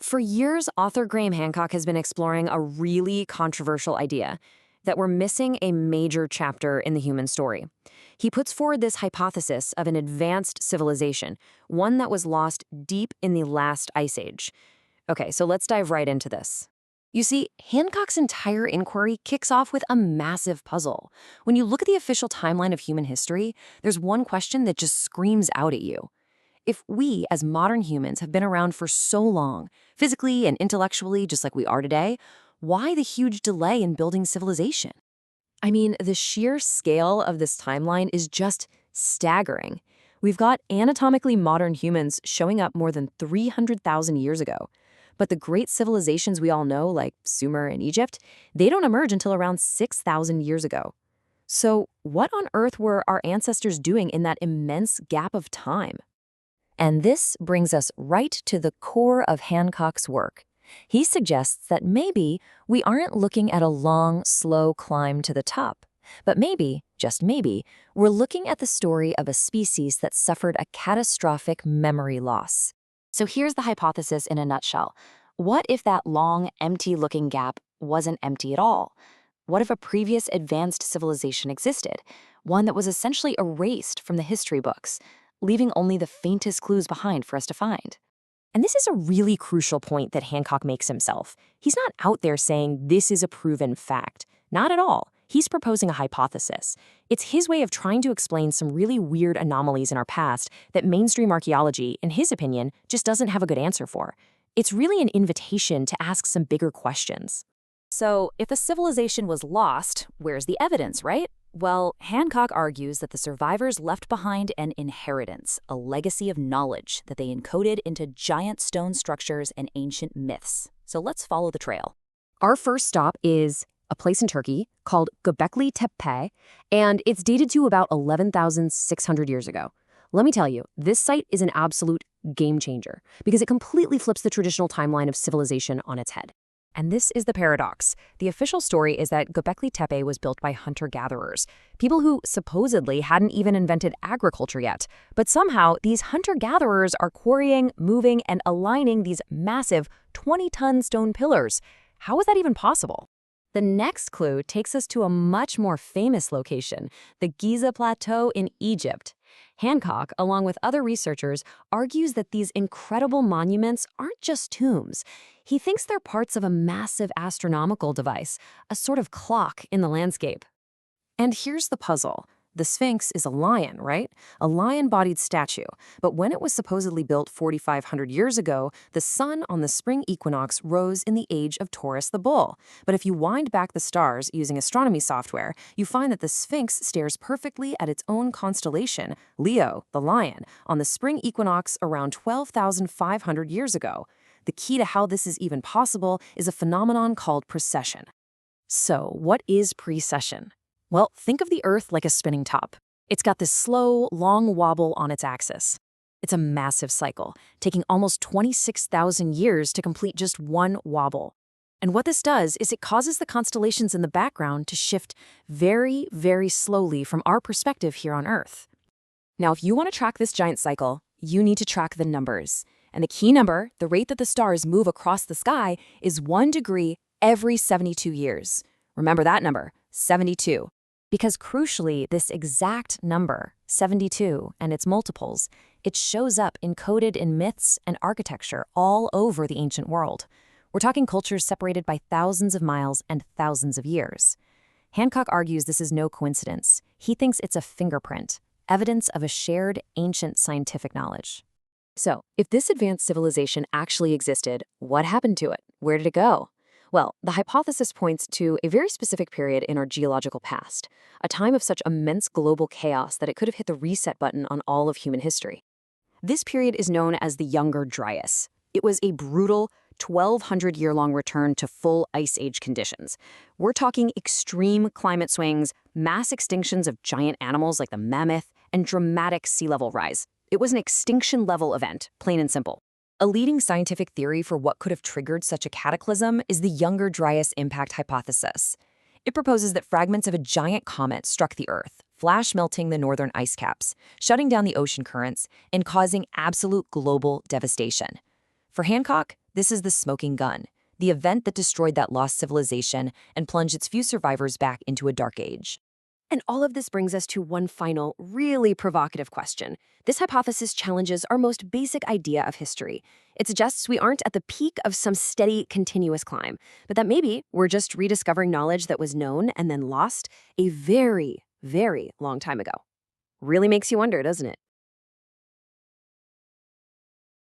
For years, author Graham Hancock has been exploring a really controversial idea that we're missing a major chapter in the human story. He puts forward this hypothesis of an advanced civilization, one that was lost deep in the last ice age. Okay, so let's dive right into this. You see, Hancock's entire inquiry kicks off with a massive puzzle. When you look at the official timeline of human history, there's one question that just screams out at you. If we, as modern humans, have been around for so long, physically and intellectually just like we are today, why the huge delay in building civilization? I mean, the sheer scale of this timeline is just staggering. We've got anatomically modern humans showing up more than 300,000 years ago. But the great civilizations we all know, like Sumer and Egypt, they don't emerge until around 6,000 years ago. So what on earth were our ancestors doing in that immense gap of time? And this brings us right to the core of Hancock's work. He suggests that maybe we aren't looking at a long, slow climb to the top, but maybe, just maybe, we're looking at the story of a species that suffered a catastrophic memory loss. So here's the hypothesis in a nutshell. What if that long, empty-looking gap wasn't empty at all? What if a previous advanced civilization existed, one that was essentially erased from the history books, leaving only the faintest clues behind for us to find? And this is a really crucial point that Hancock makes himself. He's not out there saying this is a proven fact. Not at all. He's proposing a hypothesis. It's his way of trying to explain some really weird anomalies in our past that mainstream archaeology, in his opinion, just doesn't have a good answer for. It's really an invitation to ask some bigger questions. So, if a civilization was lost, where's the evidence, right? Well, Hancock argues that the survivors left behind an inheritance, a legacy of knowledge that they encoded into giant stone structures and ancient myths. So let's follow the trail. Our first stop is a place in Turkey called Göbekli Tepe, and it's dated to about 11,600 years ago. Let me tell you, this site is an absolute game changer because it completely flips the traditional timeline of civilization on its head. And this is the paradox. The official story is that Göbekli Tepe was built by hunter-gatherers, people who supposedly hadn't even invented agriculture yet. But somehow, these hunter-gatherers are quarrying, moving, and aligning these massive 20-ton stone pillars. How is that even possible? The next clue takes us to a much more famous location, the Giza Plateau in Egypt. Hancock, along with other researchers, argues that these incredible monuments aren't just tombs. He thinks they're parts of a massive astronomical device, a sort of clock in the landscape. And here's the puzzle. The Sphinx is a lion, right? A lion-bodied statue. But when it was supposedly built 4,500 years ago, the sun on the spring equinox rose in the age of Taurus the bull. But if you wind back the stars using astronomy software, you find that the Sphinx stares perfectly at its own constellation, Leo, the lion, on the spring equinox around 12,500 years ago. The key to how this is even possible is a phenomenon called precession. So, what is precession? Well, think of the Earth like a spinning top. It's got this slow, long wobble on its axis. It's a massive cycle, taking almost 26,000 years to complete just one wobble. And what this does is it causes the constellations in the background to shift very, very slowly from our perspective here on Earth. Now, if you want to track this giant cycle, you need to track the numbers. And the key number, the rate that the stars move across the sky, is 1 degree every 72 years. Remember that number, 72. Because crucially, this exact number, 72, and its multiples, it shows up encoded in myths and architecture all over the ancient world. We're talking cultures separated by thousands of miles and thousands of years. Hancock argues this is no coincidence. He thinks it's a fingerprint, evidence of a shared ancient scientific knowledge. So, if this advanced civilization actually existed, what happened to it? Where did it go? Well, the hypothesis points to a very specific period in our geological past, a time of such immense global chaos that it could have hit the reset button on all of human history. This period is known as the Younger Dryas. It was a brutal 1,200-year-long return to full ice age conditions. We're talking extreme climate swings, mass extinctions of giant animals like the mammoth, and dramatic sea level rise. It was an extinction-level event, plain and simple. A leading scientific theory for what could have triggered such a cataclysm is the Younger Dryas impact hypothesis. It proposes that fragments of a giant comet struck the Earth, flash melting the northern ice caps, shutting down the ocean currents, and causing absolute global devastation. For Hancock, This is the smoking gun, the event that destroyed that lost civilization and plunged its few survivors back into a dark age. And all of this brings us to one final, really provocative question. This hypothesis challenges our most basic idea of history. It suggests we aren't at the peak of some steady, continuous climb, but that maybe we're just rediscovering knowledge that was known and then lost a very, very long time ago. Really makes you wonder, doesn't it?